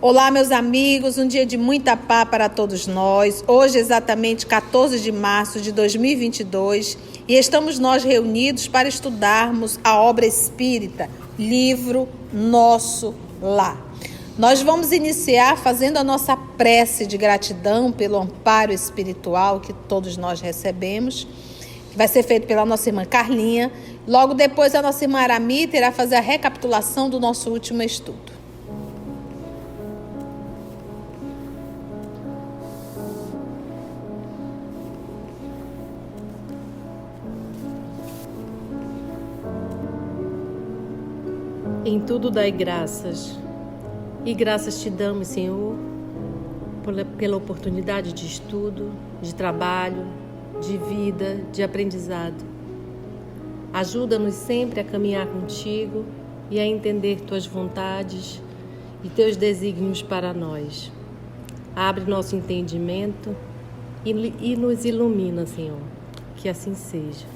Olá, meus amigos, um dia de muita paz para todos nós. Hoje, exatamente 14 de março de 2022, e estamos nós reunidos para estudarmos a obra espírita, livro Nosso Lar. Nós vamos iniciar fazendo a nossa prece de gratidão pelo amparo espiritual que todos nós recebemos, que vai ser feito pela nossa irmã Carlinha. Logo depois, a nossa irmã Aramita irá fazer a recapitulação do nosso último estudo. Em tudo dai graças, e graças te damos, Senhor, pela oportunidade de estudo, de trabalho, de vida, de aprendizado. Ajuda-nos sempre a caminhar contigo e a entender tuas vontades e teus desígnios para nós. Abre nosso entendimento e nos ilumina, Senhor, que assim seja.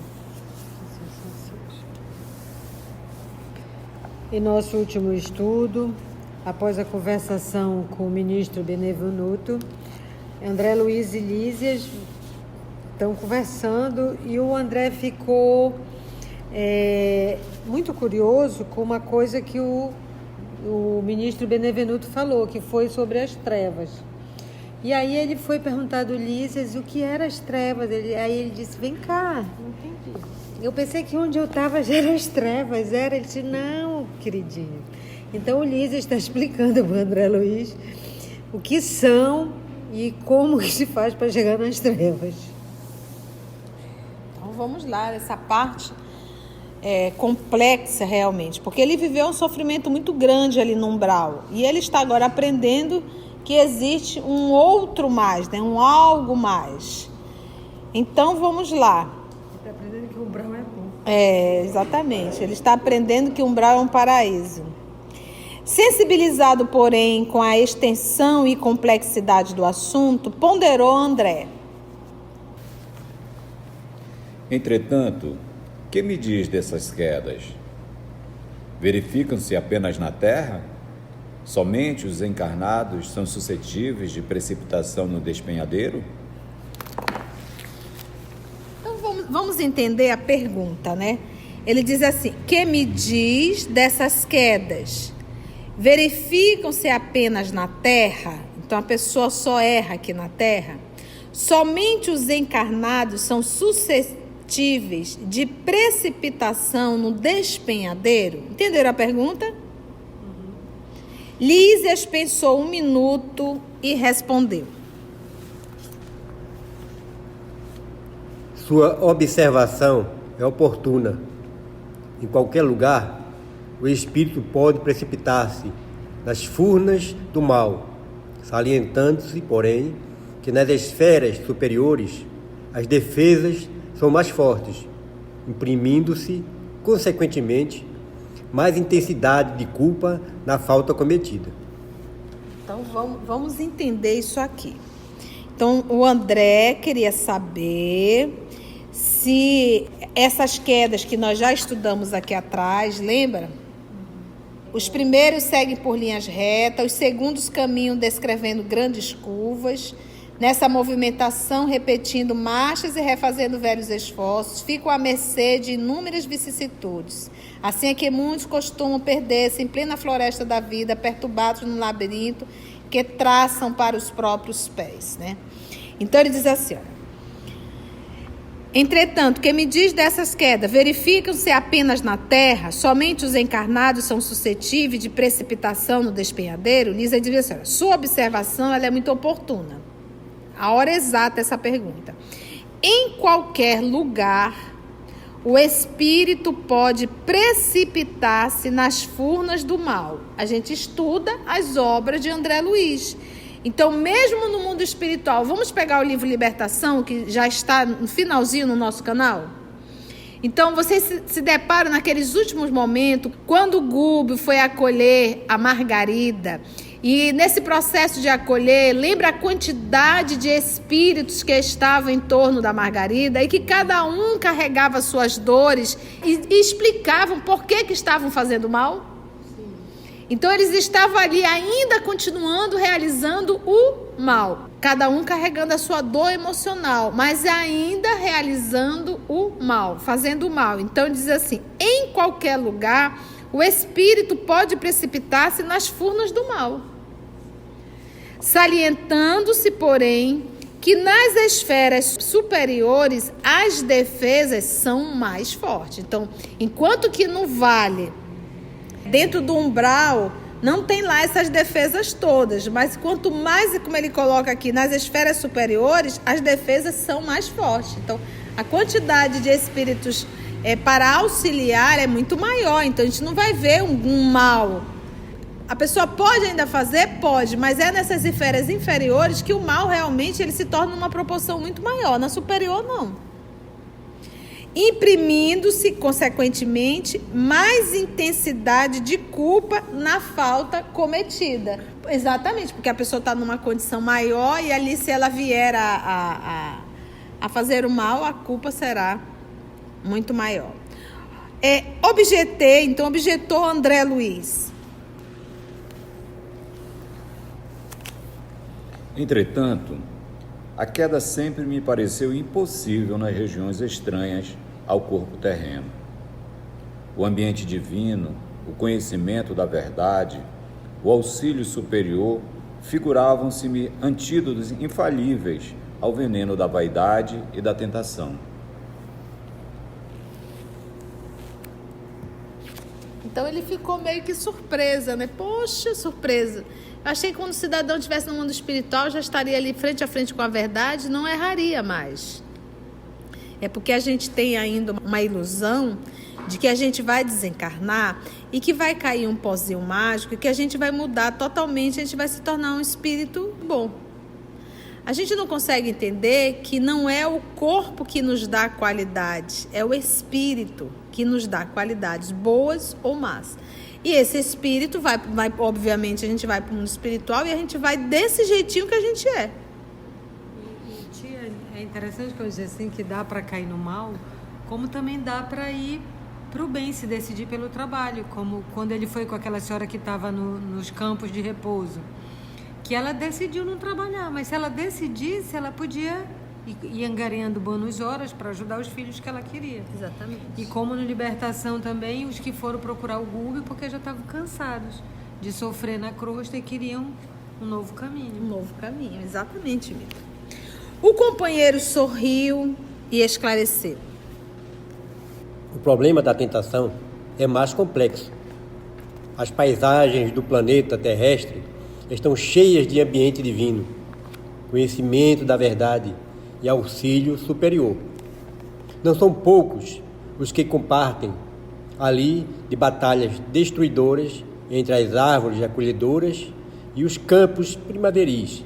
Em nosso último estudo, após a conversação com o ministro Benevenuto, André Luiz e Lísias estão conversando e o André ficou muito curioso com uma coisa que o ministro Benevenuto falou, que foi sobre as trevas. E aí ele foi perguntar do Lísias o que eram as trevas. Aí ele disse, vem cá, não entendi. Eu pensei que onde eu estava já eram as trevas, era. Ele disse, não, queridinho. Então o Lísias está explicando para o André Luiz o que são e como que se faz para chegar nas trevas. Então vamos lá, essa parte é complexa realmente, porque ele viveu um sofrimento muito grande ali no umbral. E ele está agora aprendendo que existe um outro mais, né? Um algo mais. Então vamos lá. Ele está aprendendo que o umbral é bom. Exatamente. Ele está aprendendo que o umbral é um paraíso. Sensibilizado, porém, com a extensão e complexidade do assunto, ponderou André. Entretanto, que me diz dessas quedas? Verificam-se apenas na Terra? Somente os encarnados são suscetíveis de precipitação no despenhadeiro? Então vamos entender a pergunta, né? Ele diz assim, que me diz dessas quedas? Verificam-se apenas na Terra? Então a pessoa só erra aqui na Terra? Somente os encarnados são suscetíveis de precipitação no despenhadeiro? Entenderam a pergunta? Lísias pensou 1 minuto e respondeu. Sua observação é oportuna. Em qualquer lugar, o espírito pode precipitar-se nas furnas do mal, salientando-se, porém, que nas esferas superiores as defesas são mais fortes, imprimindo-se, consequentemente, mais intensidade de culpa na falta cometida. Então vamos entender isso aqui. Então o André queria saber se essas quedas que nós já estudamos aqui atrás, lembra? Os primeiros seguem por linhas retas, os segundos caminham descrevendo grandes curvas. Nessa movimentação, repetindo marchas e refazendo velhos esforços, ficam à mercê de inúmeras vicissitudes. Assim é que muitos costumam perder-se em plena floresta da vida, perturbados no labirinto que traçam para os próprios pés, né? Então ele diz assim, ó. Entretanto, que me diz dessas quedas? Verificam-se apenas na Terra? Somente os encarnados são suscetíveis de precipitação no despenhadeiro? Lísia diz assim, ó, sua observação ela é muito oportuna. A hora exata essa pergunta. Em qualquer lugar, o espírito pode precipitar-se nas furnas do mal. A gente estuda as obras de André Luiz. Então, mesmo no mundo espiritual, vamos pegar o livro Libertação, que já está no finalzinho no nosso canal? Então, vocês se deparam naqueles últimos momentos, quando o Gúbio foi acolher a Margarida. E nesse processo de acolher, lembra a quantidade de espíritos que estavam em torno da Margarida e que cada um carregava suas dores e explicavam por que estavam fazendo mal? Sim. Então eles estavam ali ainda continuando realizando o mal. Cada um carregando a sua dor emocional, mas ainda realizando o mal, fazendo o mal. Então diz assim: em qualquer lugar, o espírito pode precipitar-se nas furnas do mal. Salientando-se, porém, que nas esferas superiores as defesas são mais fortes. Então, enquanto que no vale, dentro do umbral, não tem lá essas defesas todas, mas quanto mais, como ele coloca aqui, nas esferas superiores, as defesas são mais fortes. Então, a quantidade de espíritos para auxiliar é muito maior, então a gente não vai ver um mal. A pessoa pode ainda fazer? Pode, mas é nessas esferas inferiores que o mal realmente ele se torna uma proporção muito maior, na superior não. Imprimindo-se, consequentemente, mais intensidade de culpa na falta cometida. Exatamente, porque a pessoa está numa condição maior e ali, se ela vier a fazer o mal, a culpa será muito maior. Objetou André Luiz. Entretanto, a queda sempre me pareceu impossível nas regiões estranhas ao corpo terreno. O ambiente divino, o conhecimento da verdade, o auxílio superior figuravam-se-me antídotos infalíveis ao veneno da vaidade e da tentação. Então ele ficou meio que surpresa, né? Poxa, surpresa. Eu achei que quando o cidadão estivesse no mundo espiritual, já estaria ali frente a frente com a verdade, não erraria mais. É porque a gente tem ainda uma ilusão de que a gente vai desencarnar e que vai cair um pozinho mágico e que a gente vai mudar totalmente, a gente vai se tornar um espírito bom. A gente não consegue entender que não é o corpo que nos dá qualidade, é o espírito que nos dá qualidades boas ou más. E esse espírito vai, obviamente, a gente vai para o mundo espiritual e a gente vai desse jeitinho que a gente é. Tia, é interessante que eu disse assim, que dá para cair no mal, como também dá para ir para o bem, se decidir pelo trabalho, como quando ele foi com aquela senhora que estava nos campos de repouso, que ela decidiu não trabalhar, mas se ela decidisse, ela podia ir angariando bônus horas para ajudar os filhos que ela queria. Exatamente. E como no Libertação também, os que foram procurar o Google porque já estavam cansados de sofrer na crosta e queriam um novo caminho. Um novo caminho, exatamente, Mita. O companheiro sorriu e esclareceu. O problema da tentação é mais complexo. As paisagens do planeta terrestre estão cheias de ambiente divino, conhecimento da verdade e auxílio superior. Não são poucos os que compartem ali de batalhas destruidoras entre as árvores acolhedoras e os campos primaveris.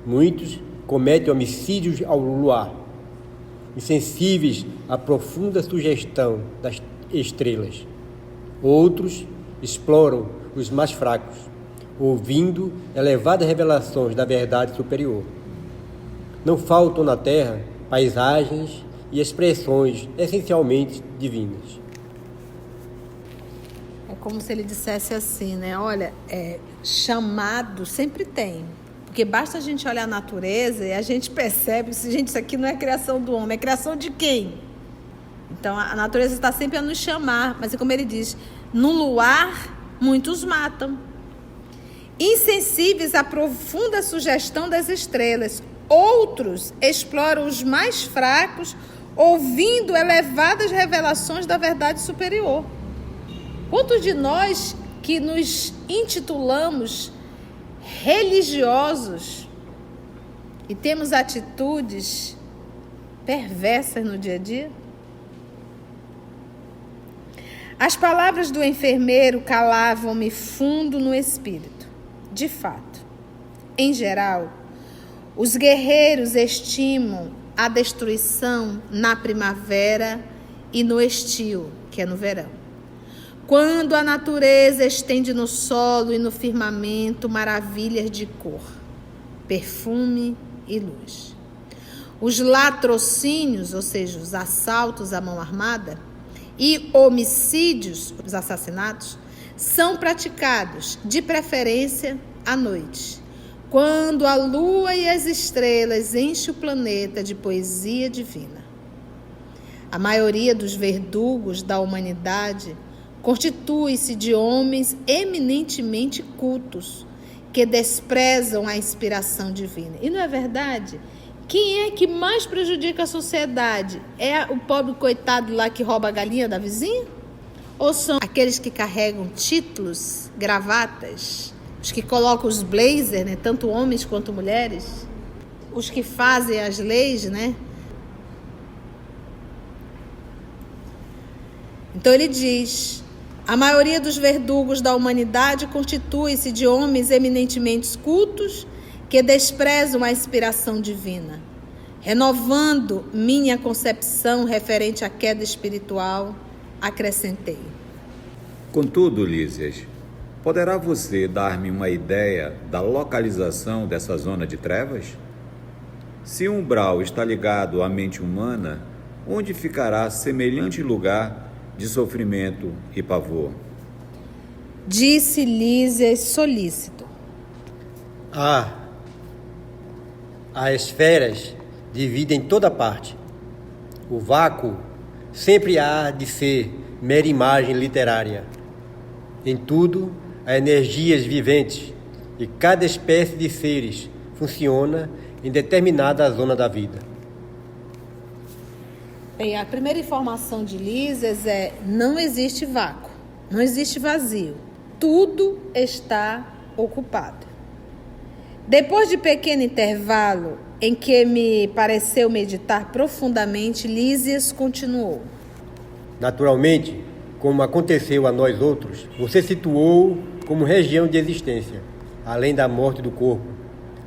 Muitos cometem homicídios ao luar, insensíveis à profunda sugestão das estrelas. Outros exploram os mais fracos, ouvindo elevadas revelações da verdade superior. Não faltam na Terra paisagens e expressões essencialmente divinas. É como se ele dissesse assim, né? Olha, chamado sempre tem. Porque basta a gente olhar a natureza e a gente percebe que, gente, isso aqui não é criação do homem, é criação de quem? Então, a natureza está sempre a nos chamar. Mas é como ele diz, no luar, muitos matam. Insensíveis à profunda sugestão das estrelas. Outros exploram os mais fracos, ouvindo elevadas revelações da verdade superior. Quantos de nós que nos intitulamos religiosos e temos atitudes perversas no dia a dia? As palavras do enfermeiro calavam-me fundo no espírito. De fato, em geral, os guerreiros estimam a destruição na primavera e no estio, que é no verão. Quando a natureza estende no solo e no firmamento maravilhas de cor, perfume e luz. Os latrocínios, ou seja, os assaltos à mão armada, e homicídios, os assassinatos, são praticados, de preferência, à noite, quando a lua e as estrelas enchem o planeta de poesia divina. A maioria dos verdugos da humanidade constitui-se de homens eminentemente cultos, que desprezam a inspiração divina. E não é verdade? Quem é que mais prejudica a sociedade? É o pobre coitado lá que rouba a galinha da vizinha? Ou são aqueles que carregam títulos, gravatas, os que colocam os blazers, né? Tanto homens quanto mulheres, os que fazem as leis, né? Então ele diz: a maioria dos verdugos da humanidade constitui-se de homens eminentemente cultos que desprezam a inspiração divina. Renovando minha concepção referente à queda espiritual, acrescentei: Contudo, Lísias, poderá você dar-me uma ideia da localização dessa zona de trevas? Se um umbral está ligado à mente humana, onde ficará semelhante lugar de sofrimento e pavor? Disse Lísias solícito: As esferas dividem toda parte. O vácuo sempre há de ser mera imagem literária. Em tudo, há energias viventes e cada espécie de seres funciona em determinada zona da vida. Bem, a primeira informação de Lísias é: não existe vácuo, não existe vazio. Tudo está ocupado. Depois de pequeno intervalo em que me pareceu meditar profundamente, Lísias continuou: Naturalmente, como aconteceu a nós outros, você situou como região de existência, além da morte do corpo,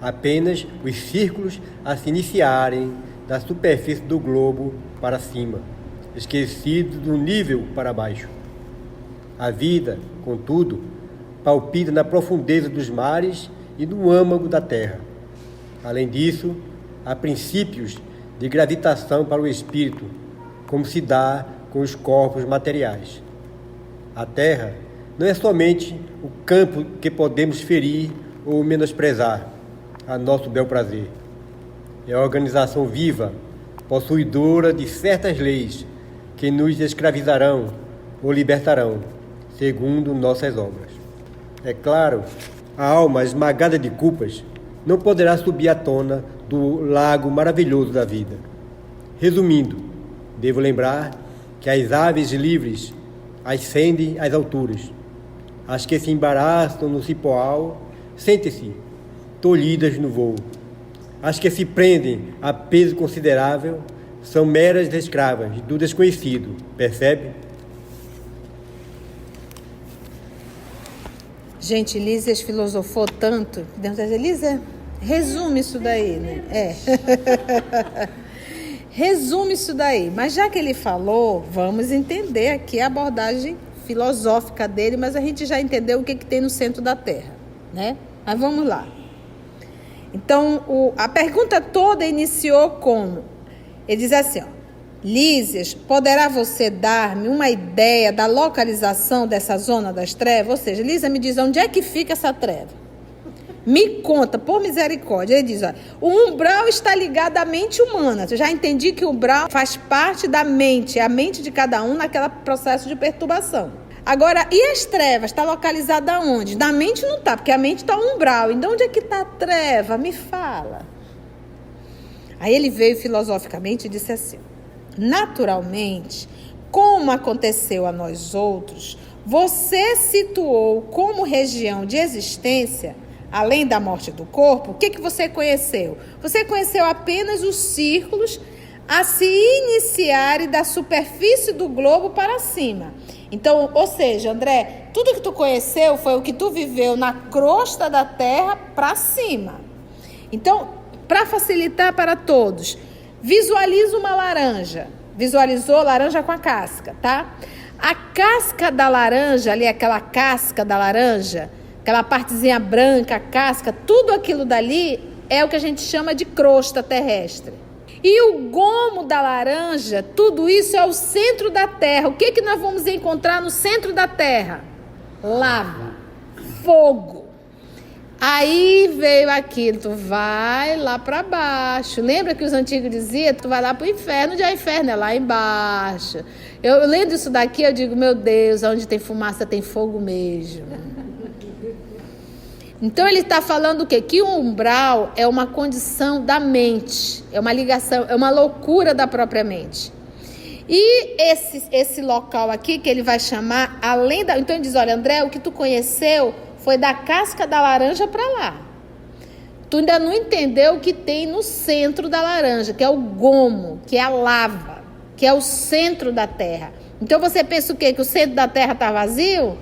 apenas os círculos a se iniciarem da superfície do globo para cima, esquecido do nível para baixo. A vida, contudo, palpita na profundeza dos mares e no âmago da terra. Além disso, há princípios de gravitação para o espírito, como se dá com os corpos materiais. A terra não é somente o campo que podemos ferir ou menosprezar a nosso bel prazer. É a organização viva, possuidora de certas leis que nos escravizarão ou libertarão, segundo nossas obras. É claro, a alma esmagada de culpas não poderá subir à tona do lago maravilhoso da vida. Resumindo, devo lembrar que as aves livres ascendem às alturas. As que se embaraçam no cipoal sentem-se tolhidas no voo. As que se prendem a peso considerável são meras escravas do desconhecido, percebe? Gente, Lísias filosofou tanto. Podemos dizer: Lísias, resume isso daí, né? Resume isso daí. Mas já que ele falou, vamos entender aqui a abordagem filosófica dele, mas a gente já entendeu o que tem no centro da Terra, né? Mas vamos lá. Então, a pergunta toda iniciou como? Ele diz assim, ó: Lísias, poderá você dar-me uma ideia da localização dessa zona das trevas? Ou seja, Lísias, me diz onde é que fica essa treva. Me conta, por misericórdia. Ele diz, ó, o umbral está ligado à mente humana. Eu já entendi que o umbral faz parte da mente, é a mente de cada um naquele processo de perturbação. Agora, e as trevas? Está localizada onde? Na mente não está, porque a mente está um umbral. Então, onde é que está a treva? Me fala. Aí ele veio filosoficamente e disse assim: naturalmente, como aconteceu a nós outros, você situou como região de existência, além da morte do corpo, o que você conheceu? Você conheceu apenas os círculos a se iniciarem da superfície do globo para cima. Então, ou seja, André, tudo que tu conheceu foi o que tu viveu na crosta da terra para cima. Então, para facilitar para todos, visualiza uma laranja. Visualizou laranja com a casca, tá? A casca da laranja, ali aquela casca da laranja, aquela partezinha branca, a casca, tudo aquilo dali é o que a gente chama de crosta terrestre. E o gomo da laranja, tudo isso é o centro da Terra. O que nós vamos encontrar no centro da Terra? lava, fogo. Aí veio aquilo, tu vai lá para baixo. Lembra que os antigos diziam, tu vai lá para o inferno, onde é o inferno? É lá embaixo. Eu lendo isso daqui, eu digo, meu Deus, onde tem fumaça tem fogo mesmo. Então ele está falando o quê? Que o umbral é uma condição da mente, é uma ligação, é uma loucura da própria mente. E esse local aqui que ele vai chamar, além da... Então ele diz, olha, André, o que tu conheceu foi da casca da laranja para lá. Tu ainda não entendeu o que tem no centro da laranja, que é o gomo, que é a lava, que é o centro da terra. Então você pensa o quê? Que o centro da terra está vazio?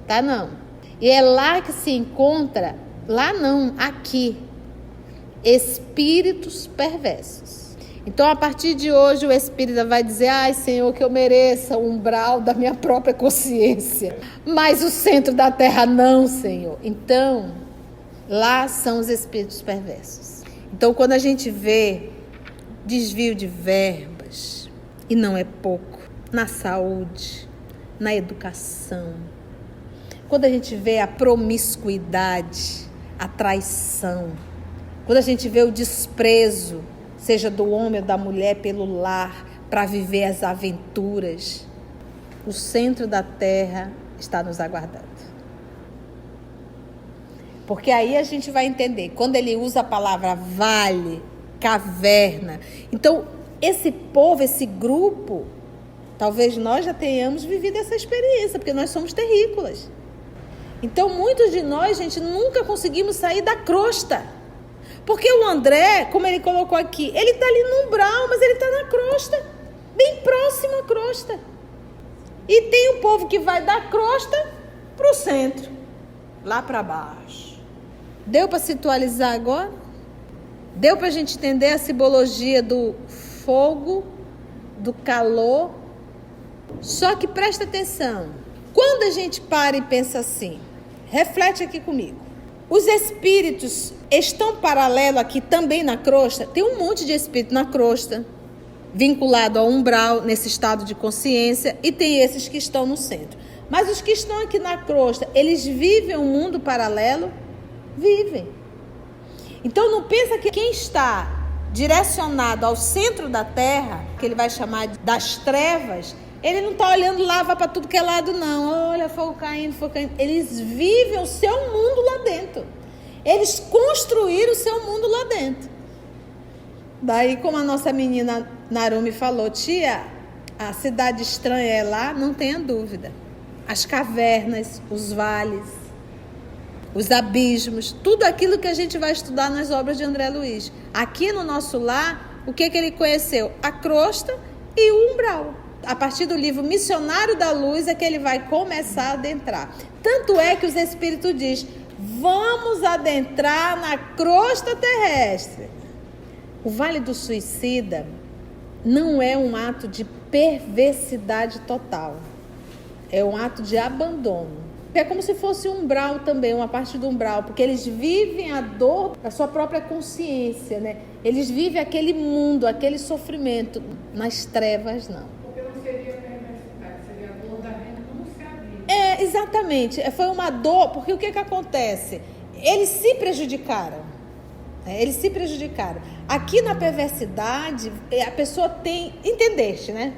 Tá não. E é lá que se encontra, lá não, aqui, espíritos perversos. Então, a partir de hoje, o espírita vai dizer, ai, Senhor, que eu mereça o umbral da minha própria consciência. Mas o centro da terra não, Senhor. Então, lá são os espíritos perversos. Então, quando a gente vê desvio de verbas, e não é pouco, na saúde, na educação, quando a gente vê a promiscuidade, a traição, quando a gente vê o desprezo, seja do homem ou da mulher pelo lar, para viver as aventuras, o centro da terra está nos aguardando. Porque aí a gente vai entender, quando ele usa a palavra vale, caverna, então esse povo, esse grupo, talvez nós já tenhamos vivido essa experiência, porque nós somos terrícolas. Então muitos de nós, gente, nunca conseguimos sair da crosta. Porque o André, como ele colocou aqui, ele está ali no umbral, mas ele está na crosta, bem próximo à crosta. E tem um povo que vai da crosta para o centro, lá para baixo. Deu para situalizar agora? Deu para a gente entender a simbologia do fogo, do calor? Só que presta atenção, quando a gente para e pensa assim, reflete aqui comigo. Os espíritos estão paralelo aqui também na crosta. Tem um monte de espírito na crosta, vinculado ao umbral, nesse estado de consciência, e tem esses que estão no centro. Mas os que estão aqui na crosta, eles vivem um mundo paralelo? Vivem. Então não pensa que quem está direcionado ao centro da terra, que ele vai chamar das trevas, ele não está olhando lava para tudo que é lado, não. Olha, fogo caindo, fogo caindo. Eles vivem o seu mundo lá dentro. Eles construíram o seu mundo lá dentro. Daí, como a nossa menina Narumi falou, tia, a cidade estranha é lá, não tenha dúvida. As cavernas, os vales, os abismos, tudo aquilo que a gente vai estudar nas obras de André Luiz. Aqui no nosso lar, o que ele conheceu? A crosta e o umbral. A partir do livro Missionário da Luz é que ele vai começar a adentrar. Tanto é que os espíritos dizem, vamos adentrar na crosta terrestre. O Vale do Suicida não é um ato de perversidade total. É um ato de abandono. É como se fosse um umbral também, uma parte do umbral, porque eles vivem a dor da sua própria consciência, né? Eles vivem aquele mundo, aquele sofrimento. Nas trevas, não. Exatamente, foi uma dor, porque o que acontece? Eles se prejudicaram, Aqui na perversidade, a pessoa tem, entendeste, né?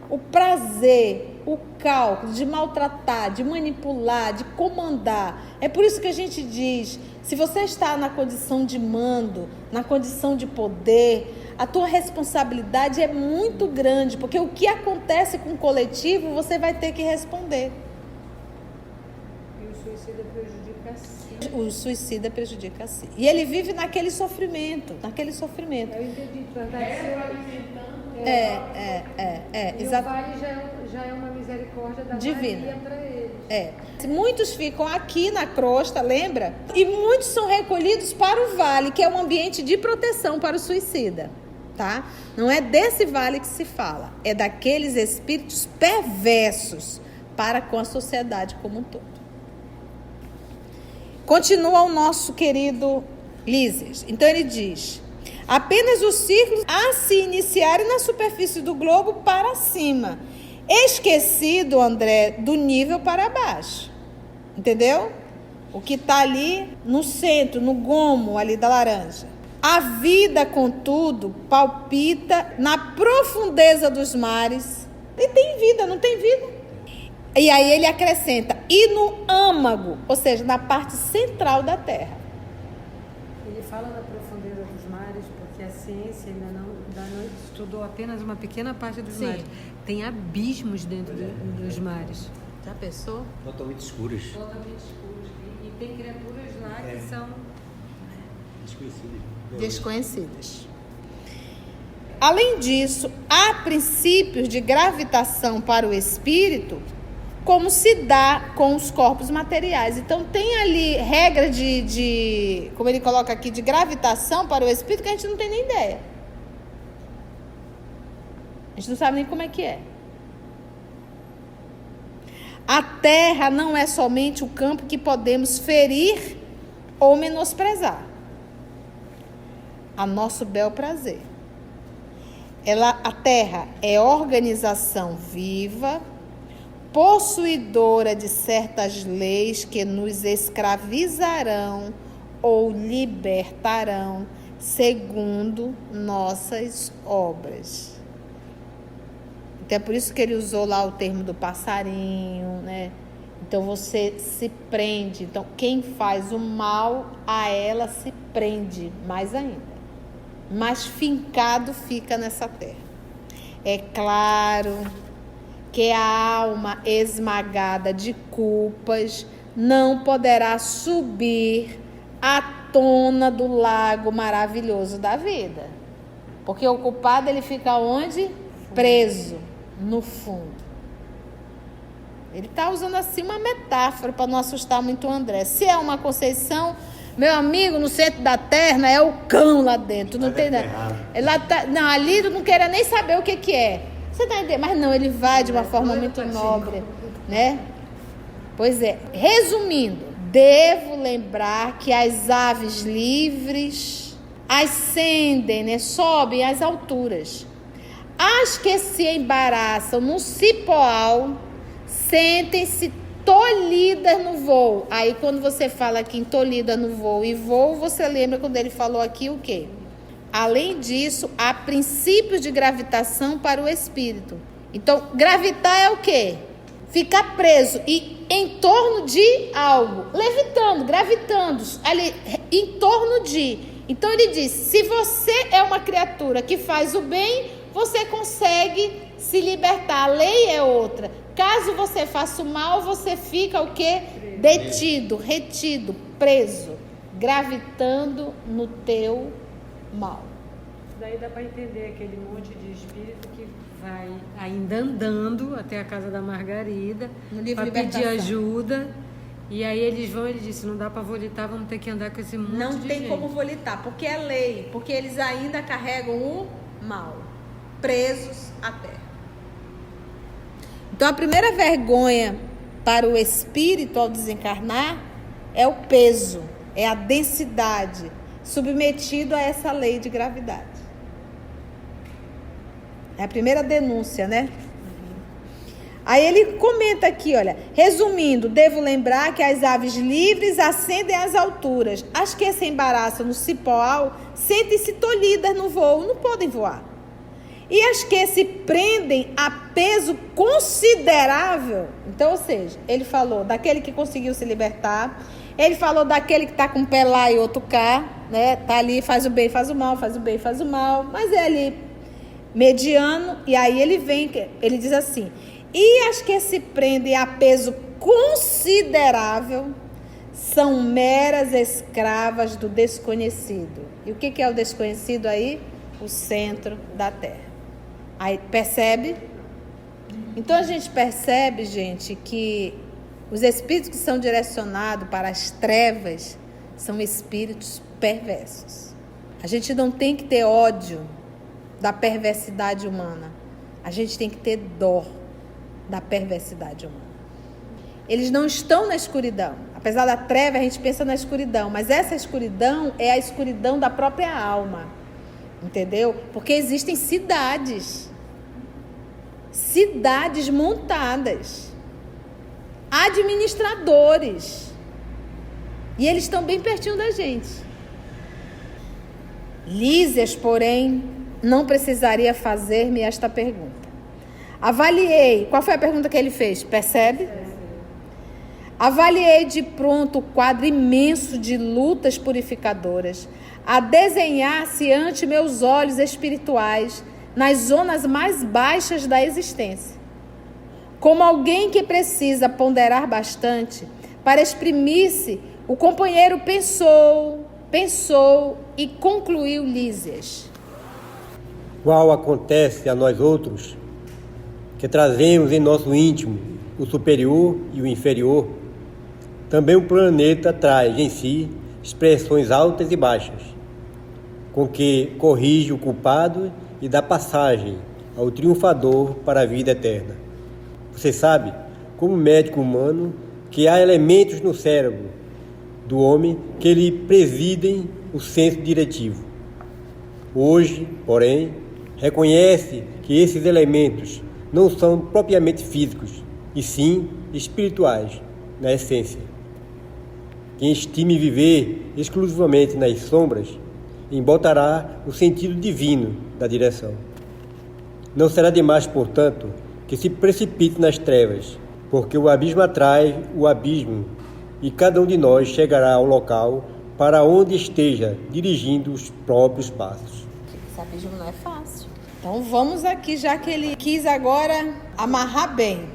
O prazer, o cálculo de maltratar, de manipular, de comandar. É por isso que a gente diz, se você está na condição de mando, na condição de poder, a tua responsabilidade é muito grande, porque o que acontece com o coletivo, você vai ter que responder. E o suicida prejudica a si. O suicida prejudica a si. E ele vive naquele sofrimento. Eu entendi, E o vale já é uma misericórdia da divina para eles. Muitos ficam aqui na crosta, lembra? E muitos são recolhidos para o vale, que é um ambiente de proteção para o suicida. Tá? Não é desse vale que se fala, é daqueles espíritos perversos para com a sociedade como um todo. Continua o nosso querido Lísias. Então ele diz, apenas os círculos a se iniciarem na superfície do globo para cima, esquecido, André, do nível para baixo. Entendeu? O que está ali no centro, no gomo ali da laranja. A vida, contudo, palpita na profundeza dos mares. E tem vida, não tem vida? E aí ele acrescenta, e no âmago, ou seja, na parte central da terra. Ele fala da profundeza dos mares porque a ciência ainda não estudou apenas uma pequena parte dos mares. Tem abismos dentro dos mares. Já pensou? Totalmente escuras. Totalmente escuros. E tem criaturas lá que são desconhecidas. Além disso, há princípios de gravitação para o espírito, como se dá com os corpos materiais. Então tem ali regra como ele coloca aqui, de gravitação para o espírito, que a gente não tem nem ideia. A gente não sabe nem como é que é. A terra não é somente o campo que podemos ferir ou menosprezar, a nosso bel prazer. A terra é organização viva, possuidora de certas leis que nos escravizarão ou libertarão segundo nossas obras. Então é por isso que ele usou lá o termo do passarinho, né? Então você se prende. Então quem faz o mal a ela se prende mais ainda. Mais fincado fica nessa terra. É claro que a alma esmagada de culpas não poderá subir à tona do lago maravilhoso da vida. Porque o culpado, ele fica onde? Preso, no fundo. Ele está usando assim uma metáfora para não assustar muito o André. Se é uma Conceição, meu amigo, no centro da terra é o cão lá dentro. Não tem nada. Não, ali tu não queria nem saber o que é. Você tá entendendo? Mas não, ele vai de uma forma muito nobre, né? Pois é. Resumindo, devo lembrar que as aves livres ascendem, né? Sobem às alturas. As que se embaraçam no cipoal sentem-se tolhidas no voo. Aí quando você fala aqui em tolhida no voo e voo, você lembra quando ele falou aqui o quê? Além disso, há princípios de gravitação para o espírito. Então, gravitar é o quê? Ficar preso e em torno de algo, levitando, gravitando, ali, em torno de. Então ele diz, se você é uma criatura que faz o bem, você consegue se libertar. A lei é outra. Caso você faça o mal, você fica o quê? Detido, retido, preso, gravitando no teu mal. Daí dá para entender aquele monte de espírito que vai ainda andando até a casa da Margarida para pedir ajuda. E aí eles vão, ele disse, não dá para volitar, vamos ter que andar com esse monte de gente. Não tem como volitar, porque é lei, porque eles ainda carregam o mal, presos à terra. Então a primeira vergonha para o espírito ao desencarnar é o peso, é a densidade, submetido a essa lei de gravidade. É a primeira denúncia, né? Aí ele comenta aqui, olha, resumindo, devo lembrar que as aves livres ascendem às alturas. As que se embaraçam no cipoal sentem-se tolhidas no voo, não podem voar. E as que se prendem a peso considerável, então, ou seja, ele falou daquele que conseguiu se libertar, ele falou daquele que está com um pé lá e outro cá, né? Tá ali, faz o bem, faz o mal, faz o bem, faz o mal, mas é ali mediano, e aí ele diz assim, e as que se prendem a peso considerável são meras escravas do desconhecido. E o que é o desconhecido aí? O centro da terra. Aí, percebe? Então a gente percebe, gente, que os espíritos que são direcionados para as trevas são espíritos perversos. A gente não tem que ter ódio da perversidade humana. A gente tem que ter dó da perversidade humana. Eles não estão na escuridão. Apesar da treva, a gente pensa na escuridão, mas essa escuridão é a escuridão da própria alma. Entendeu? Porque existem cidades montadas. administradores. E eles estão bem pertinho da gente. Lísias, porém, não precisaria fazer-me esta pergunta. Avaliei. Qual foi a pergunta que ele fez? Percebe? Avaliei de pronto o quadro imenso de lutas purificadoras a desenhar-se ante meus olhos espirituais nas zonas mais baixas da existência. Como alguém que precisa ponderar bastante para exprimir-se, o companheiro pensou e concluiu Lísias. Qual acontece a nós outros, que trazemos em nosso íntimo o superior e o inferior, também o planeta traz em si expressões altas e baixas, com que corrige o culpado e dá passagem ao triunfador para a vida eterna. Você sabe, como médico humano, que há elementos no cérebro do homem que lhe presidem o senso diretivo. Hoje, porém, reconhece que esses elementos não são propriamente físicos, e sim espirituais, na essência. Quem estime viver exclusivamente nas sombras, embotará o sentido divino da direção. Não será demais, portanto, que se precipite nas trevas, porque o abismo atrai o abismo, e cada um de nós chegará ao local para onde esteja dirigindo os próprios passos. Esse abismo não é fácil. Então vamos aqui, já que ele quis agora amarrar bem.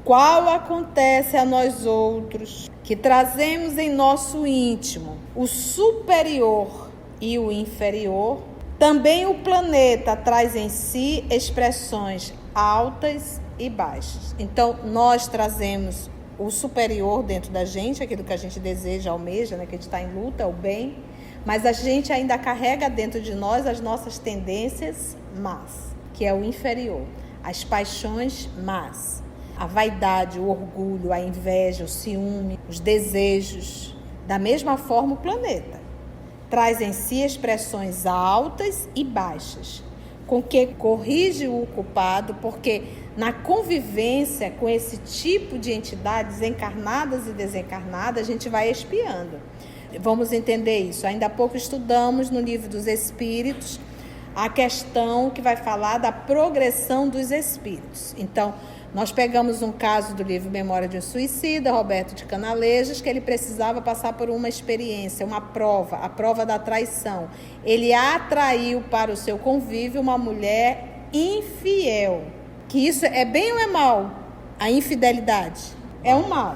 Qual acontece a nós outros, que trazemos em nosso íntimo o superior e o inferior, também o planeta traz em si expressões altas e baixas. Então, nós trazemos o superior dentro da gente, aquilo que a gente deseja, almeja, né? Que a gente está em luta, é o bem, mas a gente ainda carrega dentro de nós as nossas tendências más, que é o inferior, as paixões más, a vaidade, o orgulho, a inveja, o ciúme, os desejos. Da mesma forma, o planeta traz em si expressões altas e baixas, com que corrige o culpado, porque na convivência com esse tipo de entidades encarnadas e desencarnadas, a gente vai expiando. Vamos entender isso. Ainda há pouco estudamos no Livro dos Espíritos a questão que vai falar da progressão dos espíritos. Então, nós pegamos um caso do livro Memória de um Suicida, Roberto de Canalejas, que ele precisava passar por uma experiência, uma prova, a prova da traição. Ele atraiu para o seu convívio uma mulher infiel. Que isso é bem ou é mal? A infidelidade é um mal.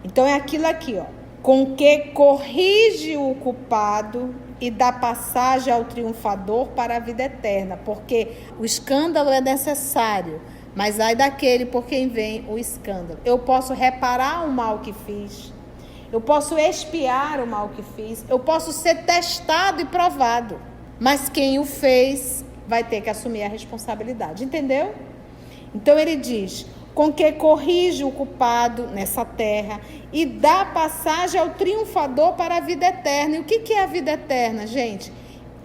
Então é aquilo aqui, ó. Com que corrige o culpado e dá passagem ao triunfador para a vida eterna. Porque o escândalo é necessário, mas ai daquele por quem vem o escândalo. Eu posso reparar o mal que fiz, eu posso expiar o mal que fiz, eu posso ser testado e provado, mas quem o fez vai ter que assumir a responsabilidade, entendeu? Então ele diz, com que corrige o culpado nessa terra e dá passagem ao triunfador para a vida eterna. E o que é a vida eterna, gente?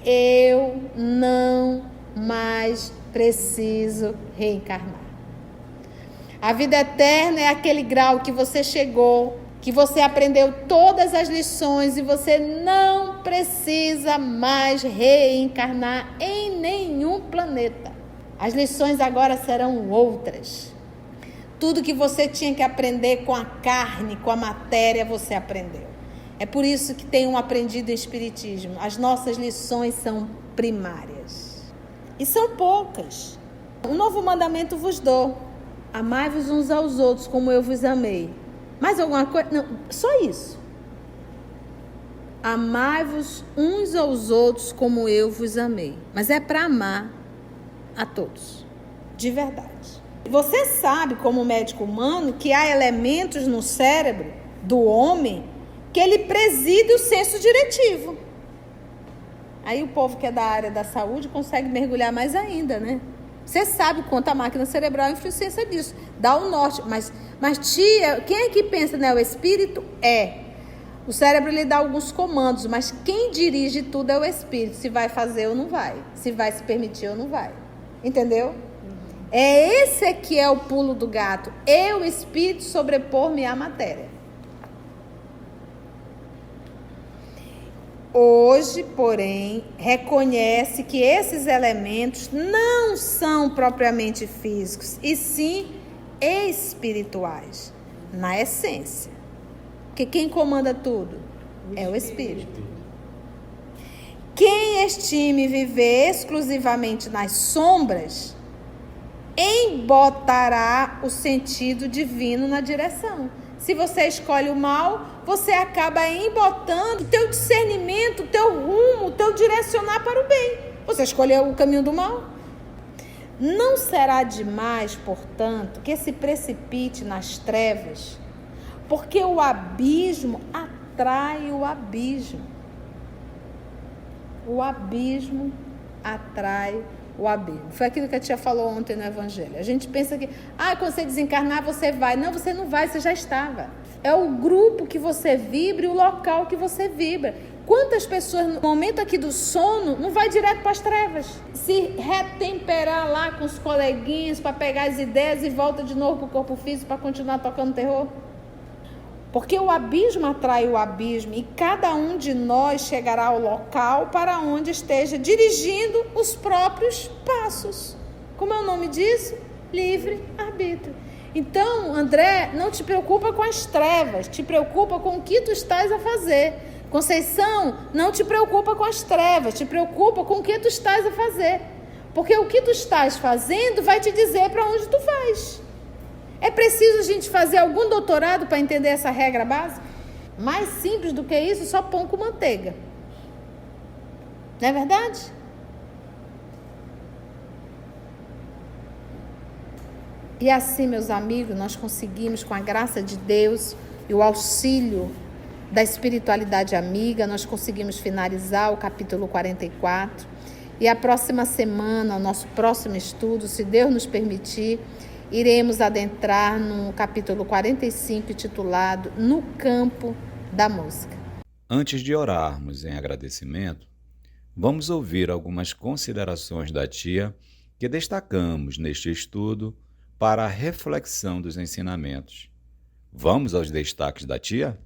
Eu não mais preciso reencarnar. A vida eterna é aquele grau que você chegou, que você aprendeu todas as lições e você não precisa mais reencarnar em nenhum planeta. As lições agora serão outras. Tudo que você tinha que aprender com a carne, com a matéria, você aprendeu. É por isso que tenho aprendido em Espiritismo. As nossas lições são primárias. E são poucas. Um novo mandamento vos dou. Amai-vos uns aos outros como eu vos amei. Mais alguma coisa? Não, só isso. Amai-vos uns aos outros como eu vos amei. Mas é para amar a todos. De verdade. Você sabe, como médico humano, que há elementos no cérebro do homem que ele preside o senso diretivo. Aí o povo que é da área da saúde consegue mergulhar mais ainda, né? Você sabe quanto a máquina cerebral influencia disso. Dá o norte. Mas tia, quem é que pensa, né? O espírito é. O cérebro lhe dá alguns comandos, mas quem dirige tudo é o espírito. Se vai fazer ou não vai. Se vai se permitir ou não vai. Entendeu? Esse que é o pulo do gato. Eu, espírito, sobrepor-me à matéria. Hoje, porém, reconhece que esses elementos não são propriamente físicos, e sim espirituais, na essência. Porque quem comanda tudo é o espírito. Quem estime viver exclusivamente nas sombras, embotará o sentido divino na direção. Se você escolhe o mal, você acaba embotando o teu discernimento, o teu rumo, o teu direcionar para o bem. Você escolheu o caminho do mal. Não será demais, portanto, que se precipite nas trevas, porque o abismo atrai o abismo. O abismo atrai o abismo. Foi aquilo que a tia falou ontem no Evangelho. A gente pensa que, quando você desencarnar, você vai. Não, você não vai, você já estava. É o grupo que você vibra e o local que você vibra. Quantas pessoas, no momento aqui do sono, não vai direto para as trevas? Se retemperar lá com os coleguinhas para pegar as ideias e volta de novo para o corpo físico para continuar tocando terror? Porque o abismo atrai o abismo e cada um de nós chegará ao local para onde esteja dirigindo os próprios passos. Como é o nome disso? Livre-arbítrio. Então, André, não te preocupa com as trevas, te preocupa com o que tu estás a fazer. Conceição, não te preocupa com as trevas, te preocupa com o que tu estás a fazer. Porque o que tu estás fazendo vai te dizer para onde tu vais. É preciso a gente fazer algum doutorado para entender essa regra básica? Mais simples do que isso, só pão com manteiga. Não é verdade? E assim, meus amigos, nós conseguimos, com a graça de Deus e o auxílio da espiritualidade amiga, nós conseguimos finalizar o capítulo 44. E a próxima semana, o nosso próximo estudo, se Deus nos permitir, iremos adentrar no capítulo 45, titulado No Campo da Música. Antes de orarmos em agradecimento, vamos ouvir algumas considerações da tia que destacamos neste estudo para a reflexão dos ensinamentos. Vamos aos destaques da tia?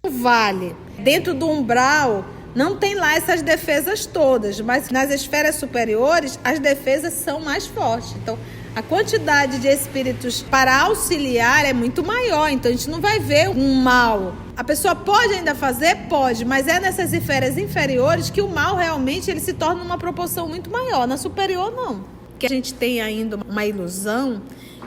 Vale. Dentro do umbral não tem lá essas defesas todas, mas nas esferas superiores as defesas são mais fortes. Então, a quantidade de espíritos para auxiliar é muito maior, então a gente não vai ver um mal. A pessoa pode ainda fazer? Pode, mas é nessas esferas inferiores que o mal realmente ele se torna uma proporção muito maior. Na superior, não. Que a gente tem ainda uma ilusão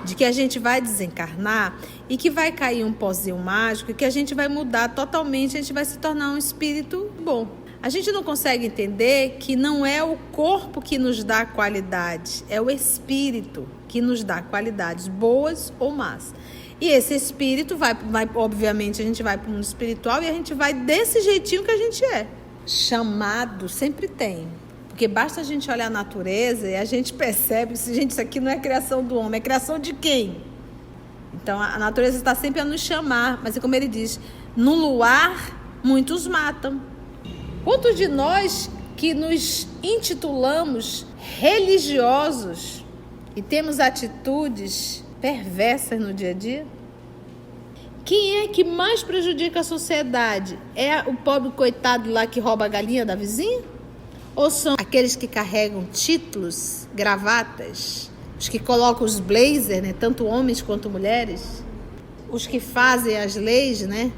de que a gente vai desencarnar e que vai cair um pozinho mágico e que a gente vai mudar totalmente, a gente vai se tornar um espírito bom. A gente não consegue entender que não é o corpo que nos dá qualidade, é o espírito que nos dá qualidades boas ou más. E esse espírito vai obviamente, a gente vai para o mundo espiritual e a gente vai desse jeitinho que a gente é. Chamado sempre tem. Porque basta a gente olhar a natureza e a gente percebe que, gente, isso aqui não é criação do homem, é criação de quem? Então, a natureza está sempre a nos chamar, mas é como ele diz, no luar, muitos matam. Quantos de nós que nos intitulamos religiosos e temos atitudes perversas no dia a dia? Quem é que mais prejudica a sociedade? É o pobre coitado lá que rouba a galinha da vizinha? Ou são aqueles que carregam títulos, gravatas, os que colocam os blazers, né? Tanto homens quanto mulheres, os que fazem as leis, né?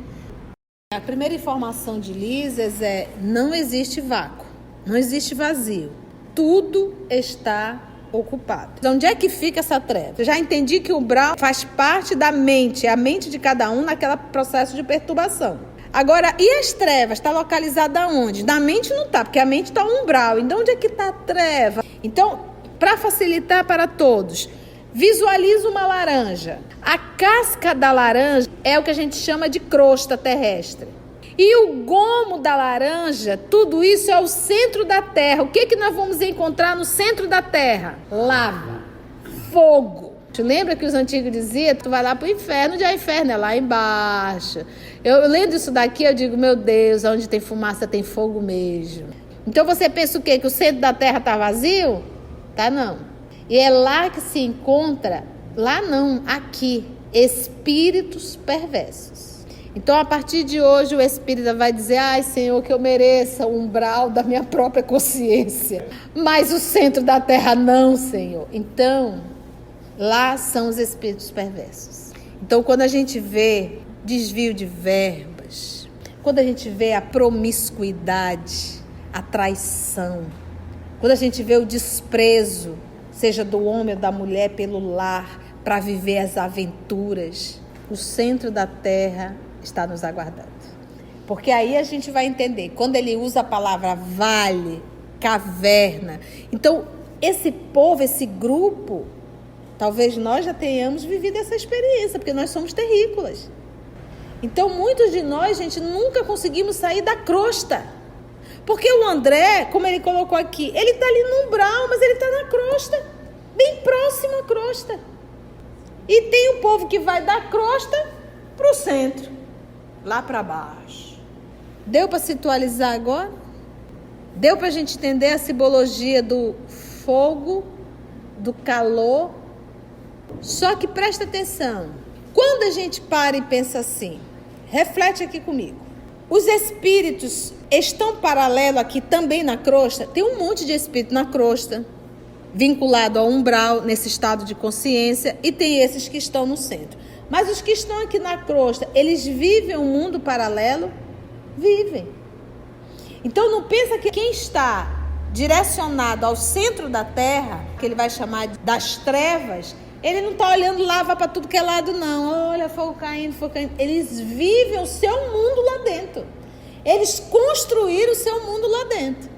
A primeira informação de Lísias é: não existe vácuo, não existe vazio, tudo está ocupado. Então, onde é que fica essa treva? Eu já entendi que o umbral faz parte da mente, é a mente de cada um naquele processo de perturbação. Agora, e as trevas? Está localizada onde? Na mente não está, porque a mente está umbral. Então, onde é que está a treva? Então, para facilitar para todos, visualiza uma laranja. A casca da laranja é o que a gente chama de crosta terrestre. E o gomo da laranja, tudo isso é o centro da Terra. O que nós vamos encontrar no centro da Terra? Lava, fogo. Tu lembra que os antigos diziam, tu vai lá pro inferno, onde é o inferno? É lá embaixo. Eu lendo isso daqui, eu digo, meu Deus, onde tem fumaça tem fogo mesmo. Então você pensa o quê? Que o centro da Terra tá vazio? Tá não. E é lá que se encontra, lá não, aqui, espíritos perversos. Então, a partir de hoje, o espírita vai dizer: ai, Senhor, que eu mereça o umbral da minha própria consciência. Mas o centro da terra não, Senhor. Então, lá são os espíritos perversos. Então, quando a gente vê desvio de verbas, quando a gente vê a promiscuidade, a traição, quando a gente vê o desprezo, seja do homem ou da mulher, pelo lar, para viver as aventuras, o centro da terra está nos aguardando. Porque aí a gente vai entender, quando ele usa a palavra vale, caverna. Então, esse povo, esse grupo, talvez nós já tenhamos vivido essa experiência, porque nós somos terrícolas. Então, muitos de nós, gente, nunca conseguimos sair da crosta. Porque o André, como ele colocou aqui, ele está ali no umbral, mas ele está na crosta, bem próximo à crosta. E tem um povo que vai da crosta para o centro, lá para baixo. Deu para situalizar agora? Deu para a gente entender a simbologia do fogo, do calor? Só que presta atenção, quando a gente para e pensa assim, reflete aqui comigo. Os espíritos estão paralelos aqui também na crosta? Tem um monte de espírito na crosta, vinculado ao umbral, nesse estado de consciência, e tem esses que estão no centro. Mas os que estão aqui na crosta, eles vivem um mundo paralelo? Vivem. Então não pensa que quem está direcionado ao centro da terra, que ele vai chamar das trevas, ele não está olhando lá, vai para tudo que é lado, não. Olha, fogo caindo, fogo caindo. Eles vivem o seu mundo lá dentro. Eles construíram o seu mundo lá dentro.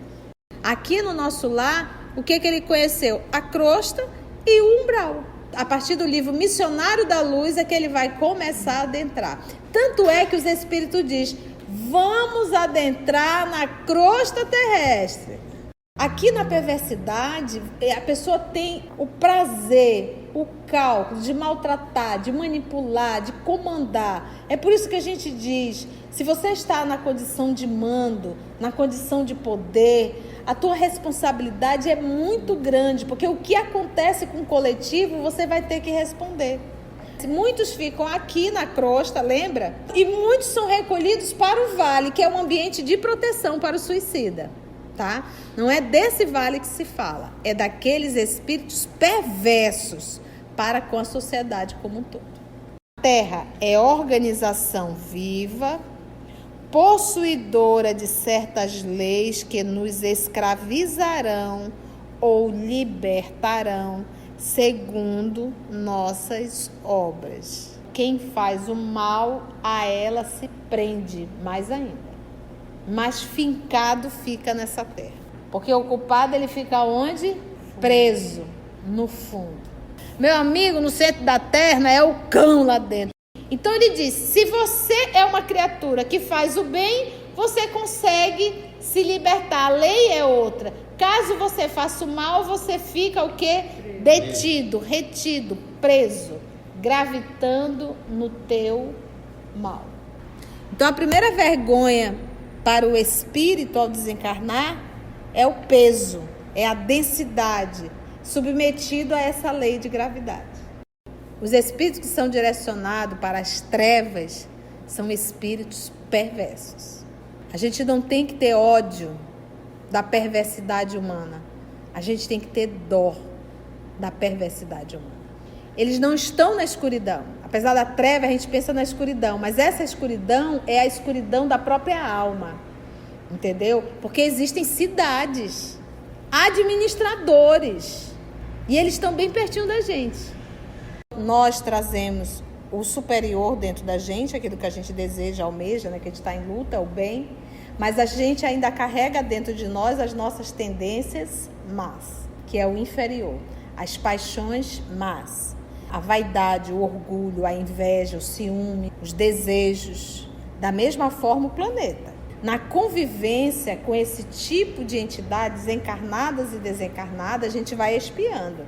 Aqui no nosso lar, o que ele conheceu? A crosta e o umbral. A partir do livro Missionário da Luz é que ele vai começar a adentrar. Tanto é que os espíritos dizem: vamos adentrar na crosta terrestre. Aqui na perversidade, a pessoa tem o prazer, o cálculo de maltratar, de manipular, de comandar. É por isso que a gente diz, se você está na condição de mando, na condição de poder, a tua responsabilidade é muito grande, porque o que acontece com o coletivo, você vai ter que responder. Muitos ficam aqui na crosta, lembra? E muitos são recolhidos para o vale, que é um ambiente de proteção para o suicida. Tá? Não é desse vale que se fala, é daqueles espíritos perversos para com a sociedade como um todo. A Terra é organização viva, possuidora de certas leis que nos escravizarão ou libertarão segundo nossas obras. Quem faz o mal, a ela se prende mais ainda. Mas fincado fica nessa terra. Porque o culpado, ele fica onde? Preso, no fundo. Meu amigo, no centro da terra é o cão lá dentro. Então ele diz, se você é uma criatura que faz o bem, você consegue se libertar. A lei é outra. Caso você faça o mal, você fica o quê? Detido, retido, preso, gravitando no teu mal. Então a primeira vergonha para o espírito ao desencarnar é o peso, é a densidade, submetido a essa lei de gravidade. Os espíritos que são direcionados para as trevas são espíritos perversos. A gente não tem que ter ódio da perversidade humana, a gente tem que ter dó da perversidade humana. Eles não estão na escuridão. Apesar da treva, a gente pensa na escuridão, mas essa escuridão é a escuridão da própria alma, entendeu? Porque existem cidades, administradores, e eles estão bem pertinho da gente. Nós trazemos o superior dentro da gente, aquilo que a gente deseja, almeja, né? Que a gente está em luta, o bem, mas a gente ainda carrega dentro de nós as nossas tendências más, que é o inferior, as paixões más. A vaidade, o orgulho, a inveja, o ciúme, os desejos. Da mesma forma o planeta. Na convivência com esse tipo de entidades encarnadas e desencarnadas, a gente vai expiando.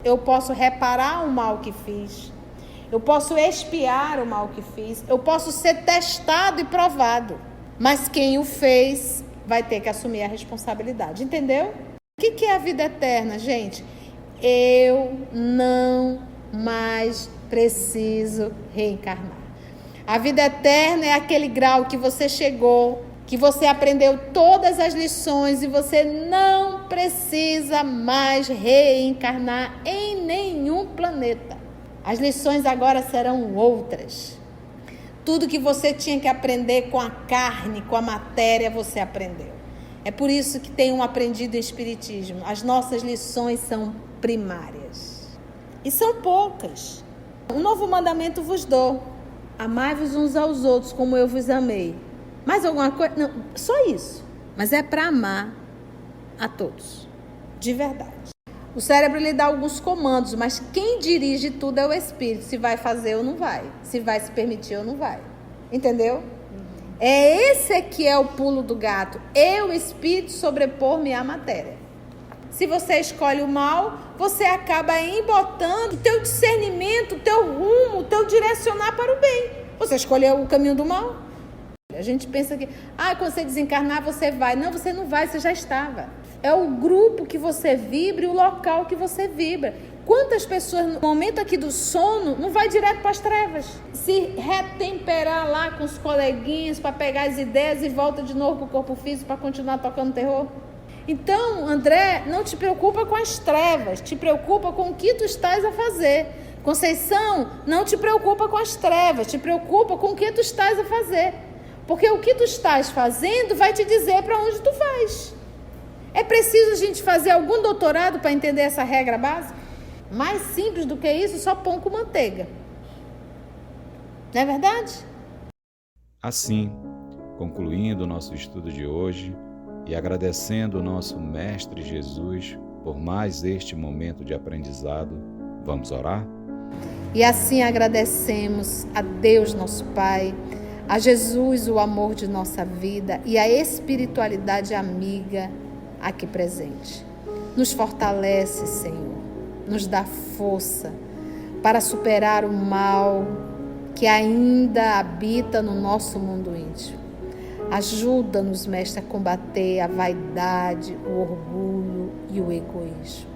Eu posso reparar o mal que fiz. Eu posso expiar o mal que fiz. Eu posso ser testado e provado. Mas quem o fez vai ter que assumir a responsabilidade. Entendeu? O que é a vida eterna, gente? eu não mais preciso reencarnar. A vida eterna é aquele grau que você chegou, que você aprendeu todas as lições e você não precisa mais reencarnar em nenhum planeta. As lições agora serão outras. Tudo que você tinha que aprender com a carne, com a matéria, você aprendeu. É por isso que tenho aprendido em Espiritismo. As nossas lições são primárias. E são poucas. Um novo mandamento vos dou. Amai-vos uns aos outros como eu vos amei. Mais alguma coisa? Não, só isso. Mas é para amar a todos. De verdade. O cérebro lhe dá alguns comandos, mas quem dirige tudo é o espírito. Se vai fazer ou não vai. Se vai se permitir ou não vai. Entendeu? É esse que é o pulo do gato. Eu, espírito, sobrepor-me à matéria. Se você escolhe o mal, você acaba embotando o teu discernimento, o teu rumo, o teu direcionar para o bem. Você escolheu o caminho do mal. A gente pensa que, quando você desencarnar, você vai. Não, você não vai, você já estava. É o grupo que você vibra e o local que você vibra. Quantas pessoas, no momento aqui do sono, não vai direto para as trevas? Se retemperar lá com os coleguinhas para pegar as ideias e volta de novo para o corpo físico para continuar tocando terror? Então, André, não te preocupa com as trevas, te preocupa com o que tu estás a fazer. Conceição, não te preocupa com as trevas, te preocupa com o que tu estás a fazer. Porque o que tu estás fazendo vai te dizer para onde tu vais. É preciso a gente fazer algum doutorado para entender essa regra básica? Mais simples do que isso, só pão com manteiga. Não é verdade? Assim, concluindo o nosso estudo de hoje e agradecendo o nosso Mestre Jesus por mais este momento de aprendizado, vamos orar? E assim agradecemos a Deus, nosso Pai, a Jesus, o amor de nossa vida e a espiritualidade amiga aqui presente. Nos fortalece, Senhor, nos dá força para superar o mal que ainda habita no nosso mundo íntimo. Ajuda-nos, Mestre, a combater a vaidade, o orgulho e o egoísmo.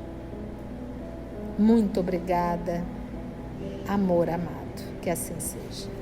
Muito obrigada, amor amado, que assim seja.